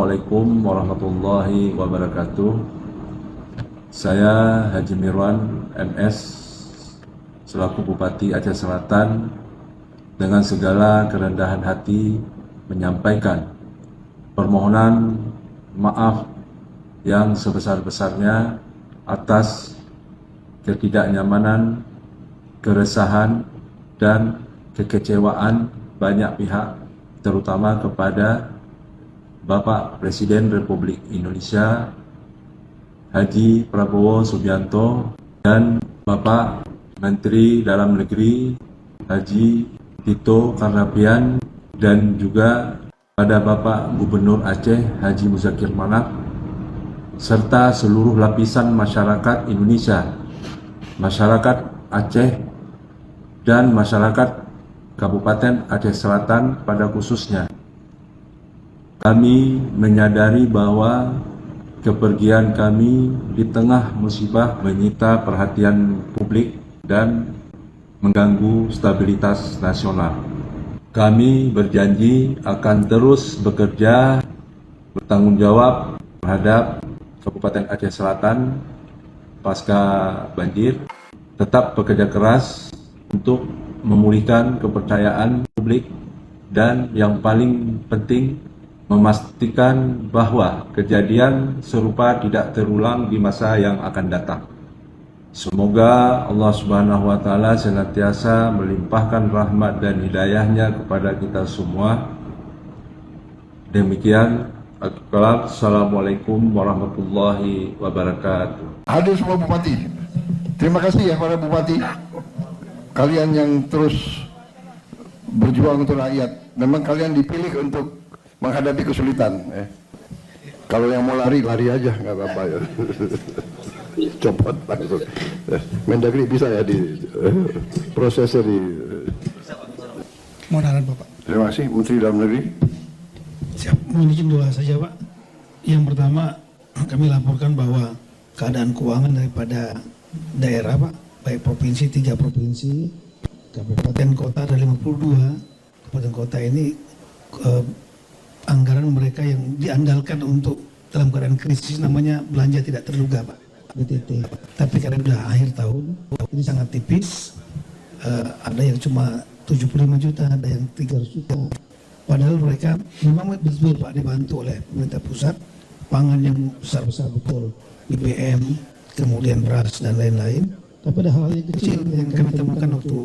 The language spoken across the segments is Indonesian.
Assalamualaikum warahmatullahi wabarakatuh. Saya Haji Mirwan MS selaku Bupati Aceh Selatan dengan segala kerendahan hati menyampaikan permohonan maaf yang sebesar-besarnya atas ketidaknyamanan, keresahan, dan kekecewaan banyak pihak, terutama kepada Bapak Presiden Republik Indonesia Haji Prabowo Subianto dan Bapak Menteri Dalam Negeri Haji Tito Karnavian, dan juga pada Bapak Gubernur Aceh Haji Muzakir Manaf, serta seluruh lapisan masyarakat Indonesia, masyarakat Aceh, dan masyarakat Kabupaten Aceh Selatan pada khususnya. Kami menyadari bahwa kepergian kami di tengah musibah menyita perhatian publik dan mengganggu stabilitas nasional. Kami berjanji akan terus bekerja bertanggung jawab terhadap Kabupaten Aceh Selatan pasca banjir, tetap bekerja keras untuk memulihkan kepercayaan publik, dan yang paling penting memastikan bahwa kejadian serupa tidak terulang di masa yang akan datang. Semoga Allah Subhanahu wa Ta'ala senantiasa melimpahkan rahmat dan hidayahnya kepada kita semua. Demikian, Assalamualaikum warahmatullahi wabarakatuh. Hadir semua bupati, terima kasih ya para bupati, kalian yang terus berjuang untuk rakyat. Memang kalian dipilih untuk menghadapi kesulitan. Kalau yang mau lari, lari aja, nggak apa-apa ya. Copot langsung. Mendagri bisa ya di prosesnya di. Mohon arahan Bapak. Terima kasih, Menteri Dalam Negeri. Siap, mohon izin dua saja Pak. Yang pertama, kami laporkan bahwa keadaan keuangan daripada daerah Pak, baik provinsi, 3 provinsi, kabupaten kota ada 52, kabupaten kota ini anggaran mereka yang diandalkan untuk dalam keadaan krisis namanya belanja tidak terduga Pak, BTT. Tapi karena sudah akhir tahun, ini sangat tipis, ada yang cuma 75 juta, ada yang 300 juta. Padahal mereka memang betul Pak dibantu oleh pemerintah pusat, pangan yang besar-besar betul, BBM, kemudian beras dan lain-lain. Tapi ada hal yang kecil yang kami temukan waktu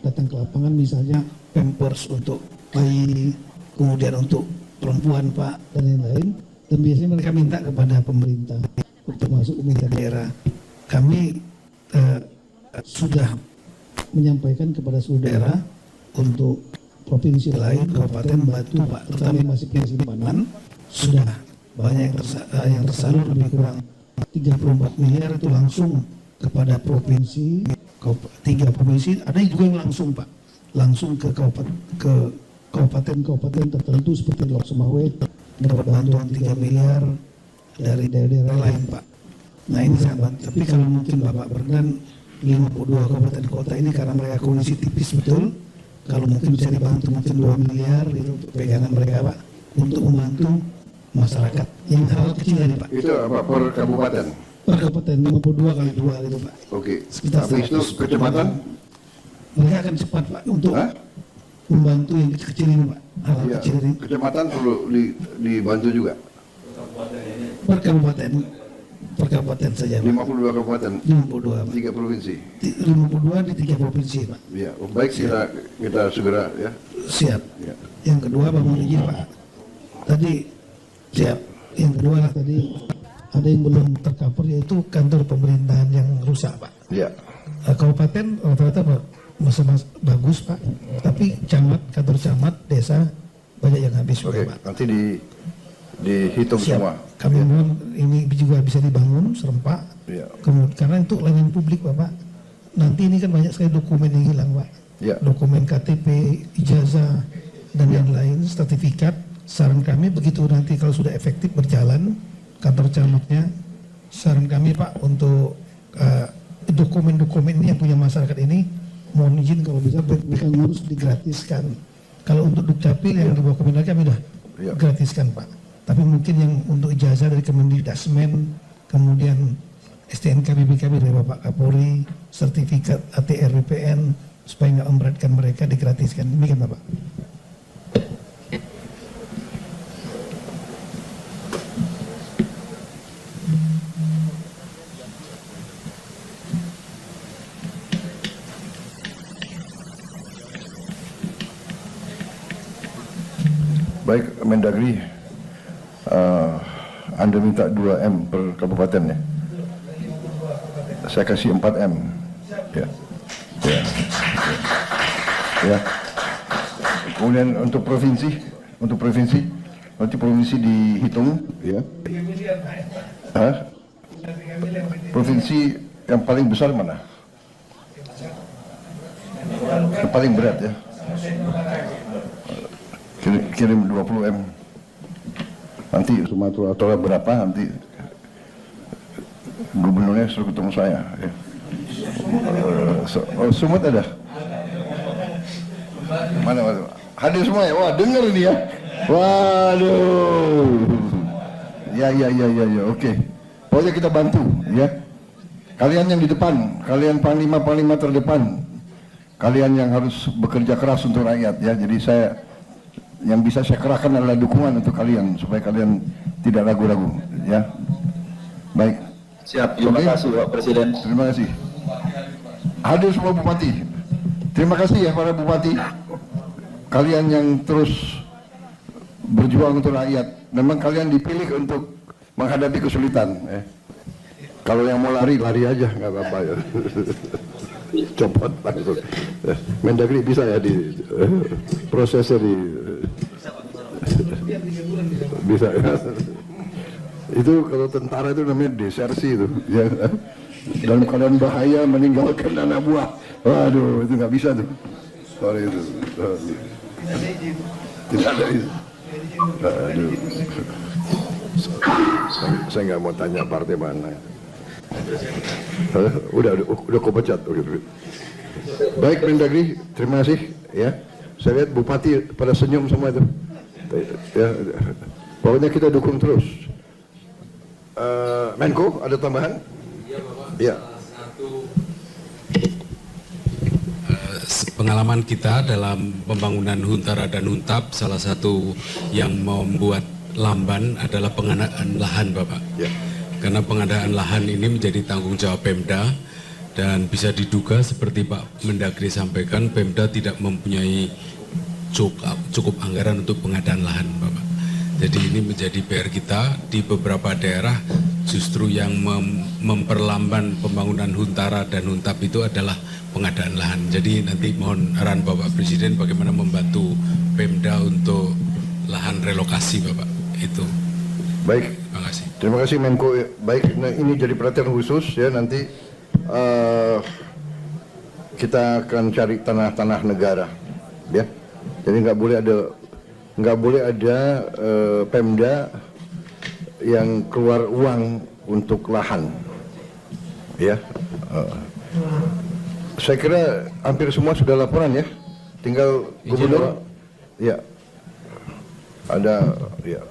datang ke lapangan, misalnya pampers untuk bayi, kemudian untuk perempuan Pak, dan lain-lain. Dan biasanya mereka minta kepada pemerintah, termasuk pemerintah daerah. Kami sudah menyampaikan kepada seluruh daerah untuk provinsi lain, kabupaten Batu Pak, terutama yang masih punya simpanan, sudah banyak yang tersalur lebih kurang 34 miliar itu langsung kepada provinsi, 3 provinsi, ada juga yang langsung Pak, langsung ke kabupaten tertentu seperti Lok Sumawe, mendapat bantuan 3 miliar dari daerah-daerah lain Pak. Nah ini sangat bantu. Tapi kalau mungkin Bapak berkenan 52 kabupaten kota ini karena mereka kondisi tipis betul, kalau mungkin bisa dibantu mungkin 2 miliar itu untuk pegangan mereka Pak, untuk membantu masyarakat yang hal kecil ini Pak. Itu apa per kabupaten? Per kabupaten 52 kali 2 itu Pak. Oke. Sekitar Habis itu kecamatan? Mereka akan cepat Pak untuk membantu yang kecil-kecil ini Pak. Hal Ya, kecil ini. kecamatan perlu dibantu juga. Per kabupaten saja Pak. 52 kabupaten, 52 Pak. 3 provinsi. 52 di 3 provinsi Pak. Ya, baik, kita segera ya. Siap. Ya. Yang kedua Pak, mohon izin Pak. Tadi siap. Yang kedua lah tadi ada yang belum tercover, yaitu kantor pemerintahan yang rusak Pak. Ya. Kabupaten rata-rata masih bagus Pak, tapi kantor camat, desa banyak yang habis Oke, Pak. nanti dihitung Siap. semua. Kami mohon ini juga bisa dibangun serempak. Ya. Kemudian karena untuk layanan publik Bapak, nanti ini kan banyak sekali dokumen yang hilang Pak. Ya. Dokumen KTP, ijazah, dan lain-lain, sertifikat. Saran kami begitu nanti kalau sudah efektif berjalan kantor camatnya, saran kami Pak untuk dokumen-dokumen ini yang punya masyarakat ini, mohon izin kalau bisa mereka ngurus digratiskan. Kalau untuk Dukcapil yang di bawah Kementerian kami sudah gratiskan Pak. Tapi mungkin yang untuk ijazah dari Kemendikdasmen, kemudian STNK BPKB dari Bapak Kapolri, sertifikat ATR BPN, supaya nggak memberatkan mereka, digratiskan. Demikian Bapak. Baik, Mendagri, Anda minta 2M per kabupaten ya? Saya kasih 4M. Ya. Ya. Ya. Kemudian untuk provinsi, nanti provinsi dihitung, ya. Hah? Provinsi yang paling besar mana? Yang paling berat ya? Kirim 20M. Nanti Sumatera Utara berapa, nanti gubernurnya suruh ketemu saya ya. Sumut ada? Mana? Hadir semua ya? Wah, dengar ini ya. Waduh. Ya, oke. Pokoknya kita bantu ya. Kalian yang di depan, kalian panglima terdepan, kalian yang harus bekerja keras untuk rakyat ya. Jadi yang bisa saya kerahkan adalah dukungan untuk kalian supaya kalian tidak ragu-ragu ya. Baik. Siap, terima kasih Pak Presiden. Terima kasih. Hadir semua bupati. Terima kasih ya para bupati. Kalian yang terus berjuang untuk rakyat. Memang kalian dipilih untuk menghadapi kesulitan. Kalau yang mau lari aja, nggak apa-apa ya. Copot langsung. Mendagri bisa ya di prosesnya di bisa ya. Itu kalau tentara itu namanya desersi itu ya. Dalam keadaan bahaya meninggalkan anak buah. Waduh, itu nggak bisa tuh. Sorry itu. Tidak ada itu. Aduh. Saya nggak mau tanya partai mana. Udah kau pecat. Baik Mendagri, terima kasih ya. Saya lihat bupati pada senyum semua itu. Ya, pokoknya kita dukung terus. Menko ada tambahan? Iya Bapak. Ya. Pengalaman kita dalam pembangunan Huntara dan Huntap, salah satu yang membuat lamban adalah pengadaan lahan Bapak. Ya. Karena pengadaan lahan ini menjadi tanggung jawab Pemda dan bisa diduga seperti Pak Mendagri sampaikan, Pemda tidak mempunyai cukup anggaran untuk pengadaan lahan Bapak. Jadi ini menjadi PR kita di beberapa daerah, justru yang memperlamban pembangunan Huntara dan Huntap itu adalah pengadaan lahan. Jadi nanti mohon arahan Bapak Presiden bagaimana membantu Pemda untuk lahan relokasi Bapak. Itu. Baik. Terima kasih. Terima kasih Menko. Baik, nah ini jadi perhatian khusus ya, nanti kita akan cari tanah-tanah negara ya. Jadi nggak boleh ada Pemda yang keluar uang untuk lahan ya. Saya kira hampir semua sudah laporan ya, tinggal gubernur ya ada ya.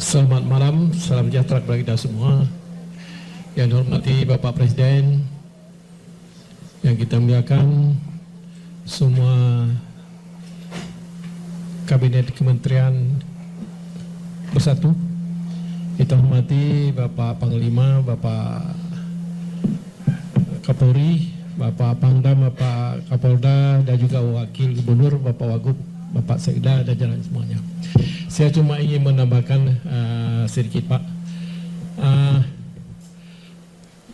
Selamat malam, salam sejahtera kepada kita semua. Yang dihormati Bapak Presiden, yang kita muliakan semua kabinet kementerian bersatu. Kita hormati Bapak Panglima, Bapak Kapolri, Bapak Pangdam, Bapak Kapolda, dan juga Wakil Gubernur, Bapak Wagub, Bapak Sekda, dan jalan semuanya. Saya cuma ingin menambahkan sedikit Pak.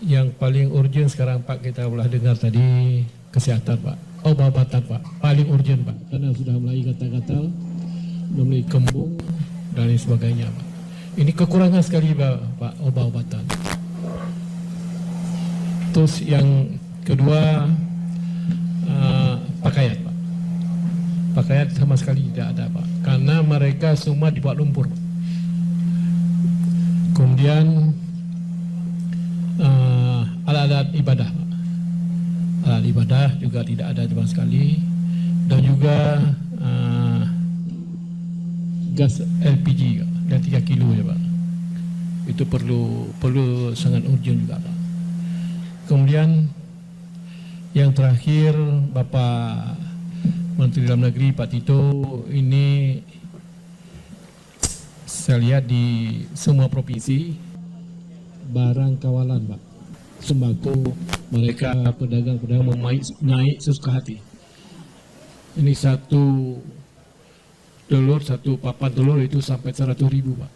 Yang paling urgent sekarang Pak, kita telah dengar tadi kesehatan Pak, obat-obatan Pak, paling urgent Pak, karena sudah mulai gatal-gatal, mulai kembung dan lain sebagainya Pak. Ini kekurangan sekali Pak, obat-obatan. Terus yang kedua pakaian Pak. Pakaian sama sekali tidak ada Pak, karena mereka semua dibuat lumpur. Kemudian alat-alat ibadah Pak. Alat ibadah juga tidak ada sama sekali. dan juga gas LPG dan 3 kilo ya Pak. Itu perlu sangat urgent juga Pak. Kemudian yang terakhir Bapak Menteri Dalam Negeri Pak Tito, ini saya lihat di semua provinsi barang kawalan Pak, sembako mereka pedagang-pedagang naik sesuka hati. Ini satu papan telur itu sampai 100.000 Pak.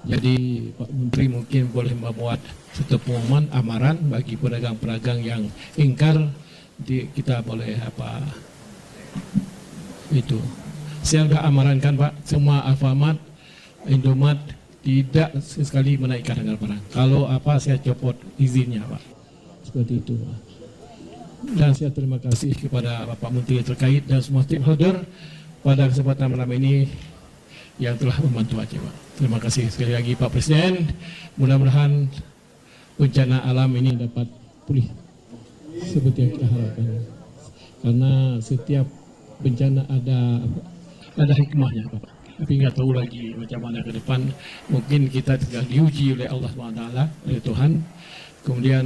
Jadi Pak Menteri mungkin boleh membuat satu pengumuman amaran bagi pedagang-pedagang yang ingkar, kita boleh itu. Saya sudah amarankan Pak, semua Alfamart, Indomaret tidak sekali menaikkan harga barang. Kalau saya copot izinnya Pak. Seperti itu Pak. Dan saya terima kasih kepada Bapak Menteri terkait dan semua stakeholder pada kesempatan malam ini yang telah membantu Aceh Pak. Terima kasih sekali lagi Pak Presiden. Mudah-mudahan bencana alam ini dapat pulih seperti yang kita harapkan. Karena setiap bencana ada hikmahnya Pak. Tapi nggak tahu lagi macam mana ke depan. Mungkin kita tinggal diuji oleh Allah SWT, oleh Tuhan. Kemudian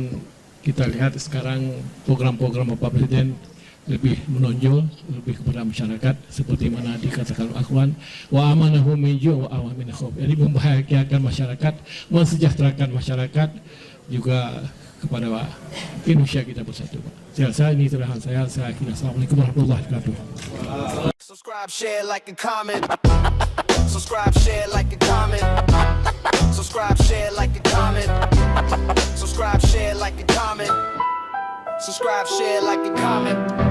kita lihat sekarang program-program Bapak Presiden lebih menonjol, lebih kepada masyarakat seperti mana dikatakan Al-Quran, wa amanahum min ju' wa aman min khauf. Jadi membahagiakan masyarakat, mensejahterakan masyarakat, juga kepada Indonesia kita bersatu Pak. Saya rasa ini terakhir saya kira. Assalamualaikum warahmatullahi wabarakatuh. Subscribe, share, like, and comment. Subscribe, share, like, and comment. Subscribe, share, like, and comment. Subscribe, share, like, and comment. Subscribe, share, like, and comment.